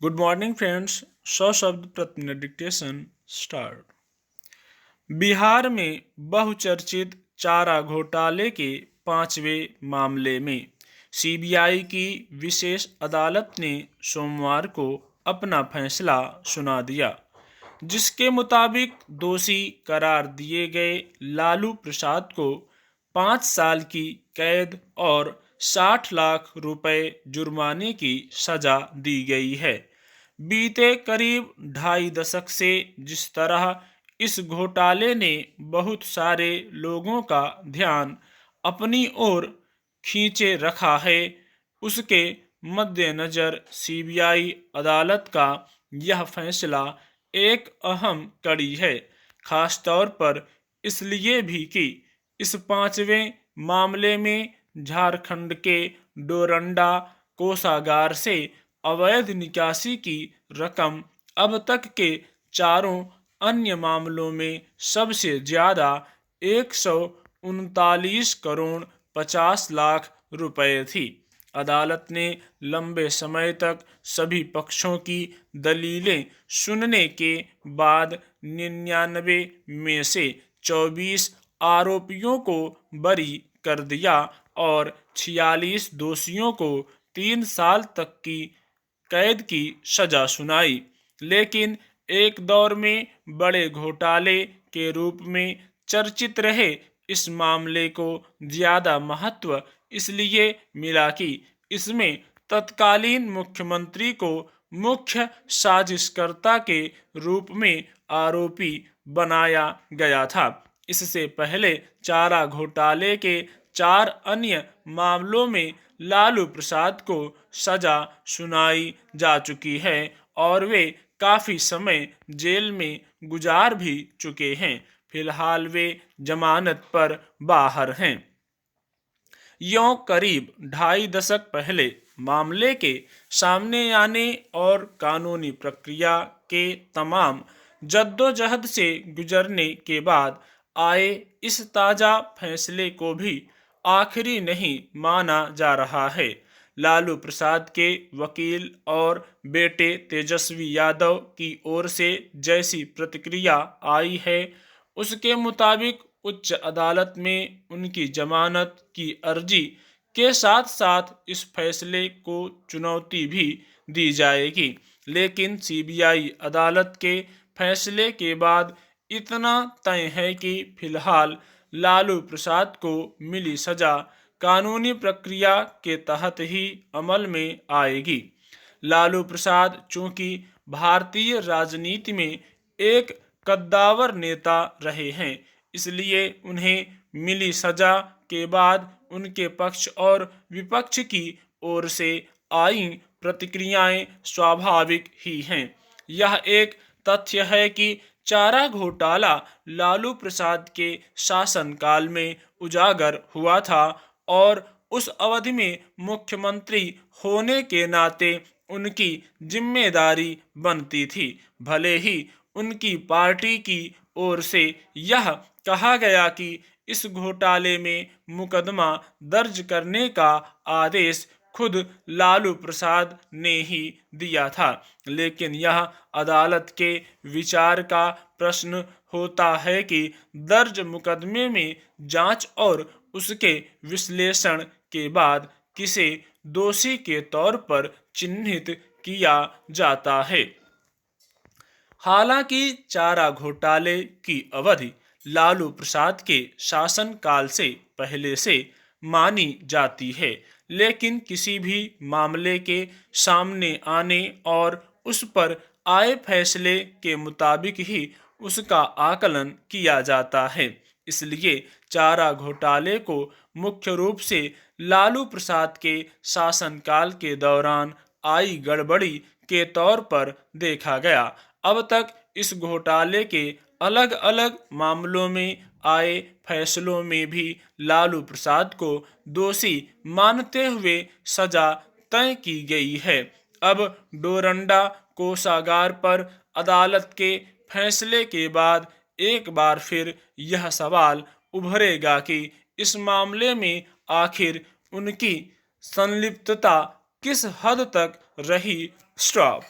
Good morning friends. 100 शब्द प्रति minute dictation start. Bihar में बहुचर्चित चारा घोटाले के पांचवें मामले में सीबीआई की विशेष अदालत ने सोमवार को अपना फैसला सुना दिया, जिसके मुताबिक दोषी करार दिए गए लालू प्रसाद को 5 साल की कैद और 60 लाख रुपए जुर्माने की सजा दी गई है। बीते करीब 2.5 दशक से जिस तरह इस घोटाले ने बहुत सारे लोगों का ध्यान अपनी ओर खींचे रखा है, उसके मद्देनजर सीबीआई अदालत का यह फैसला एक अहम कड़ी है, खासतौर पर इसलिए भी कि इस पांचवें मामले में झारखंड के डोरंडा कोषागार से अवैध निकासी की रकम अब तक के चारों अन्य मामलों में सबसे ज्यादा 139 करोड़ 50 लाख रुपए थी। अदालत ने लंबे समय तक सभी पक्षों की दलीलें सुनने के बाद 99 में से 24 आरोपियों को बरी कर दिया और 46 दोषियों को 3 साल तक की कैद की सजा सुनाई। लेकिन एक दौर में बड़े घोटाले के रूप में चर्चित रहे इस मामले को ज्यादा महत्व इसलिए मिला कि इसमें तत्कालीन मुख्यमंत्री को मुख्य साजिशकर्ता के रूप में आरोपी बनाया गया था। इससे पहले चारा घोटाले के 4 अन्य मामलों में लालू प्रसाद को सजा सुनाई जा चुकी है और वे काफी समय जेल में गुजार भी चुके हैं। फिलहाल वे जमानत पर बाहर हैं। यों करीब 2.5 दशक पहले मामले के सामने आने और कानूनी प्रक्रिया के तमाम जद्दोजहद से गुजरने के बाद आए इस ताजा फैसले को भी आखिरी नहीं माना जा रहा है। लालू प्रसाद के वकील और बेटे तेजस्वी यादव की ओर से जैसी प्रतिक्रिया आई है, उसके मुताबिक उच्च अदालत में उनकी जमानत की अर्जी के साथ साथ इस फैसले को चुनौती भी दी जाएगी। लेकिन सीबीआई अदालत के फैसले के बाद इतना तय है कि फिलहाल लालू प्रसाद को मिली सजा कानूनी प्रक्रिया के तहत ही अमल में आएगी। लालू प्रसाद चूंकि भारतीय राजनीति में एक कद्दावर नेता रहे हैं, इसलिए उन्हें मिली सजा के बाद उनके पक्ष और विपक्ष की ओर से आई प्रतिक्रियाएं स्वाभाविक ही हैं। यह एक तथ्य है कि चारा घोटाला लालू प्रसाद के शासनकाल में उजागर हुआ था और उस अवधि में मुख्यमंत्री होने के नाते उनकी जिम्मेदारी बनती थी। भले ही उनकी पार्टी की ओर से यह कहा गया कि इस घोटाले में मुकदमा दर्ज करने का आदेश खुद लालू प्रसाद ने ही दिया था, लेकिन यह अदालत के विचार का प्रश्न होता है कि दर्ज मुकदमे में जांच और उसके विश्लेषण के बाद किसे दोषी के तौर पर चिन्हित किया जाता है। हालांकि चारा घोटाले की अवधि लालू प्रसाद के शासनकाल से पहले से मानी जाती है, लेकिन किसी भी मामले के सामने आने और उस पर आए फैसले के मुताबिक ही उसका आकलन किया जाता है। इसलिए चारा घोटाले को मुख्य रूप से लालू प्रसाद के शासनकाल के दौरान आई गड़बड़ी के तौर पर देखा गया। अब तक इस घोटाले के अलग अलग मामलों में आए फैसलों में भी लालू प्रसाद को दोषी मानते हुए सजा तय की गई है। अब डोरंडा कोषागार पर अदालत के फैसले के बाद एक बार फिर यह सवाल उभरेगा कि इस मामले में आखिर उनकी संलिप्तता किस हद तक रही। स्टॉप।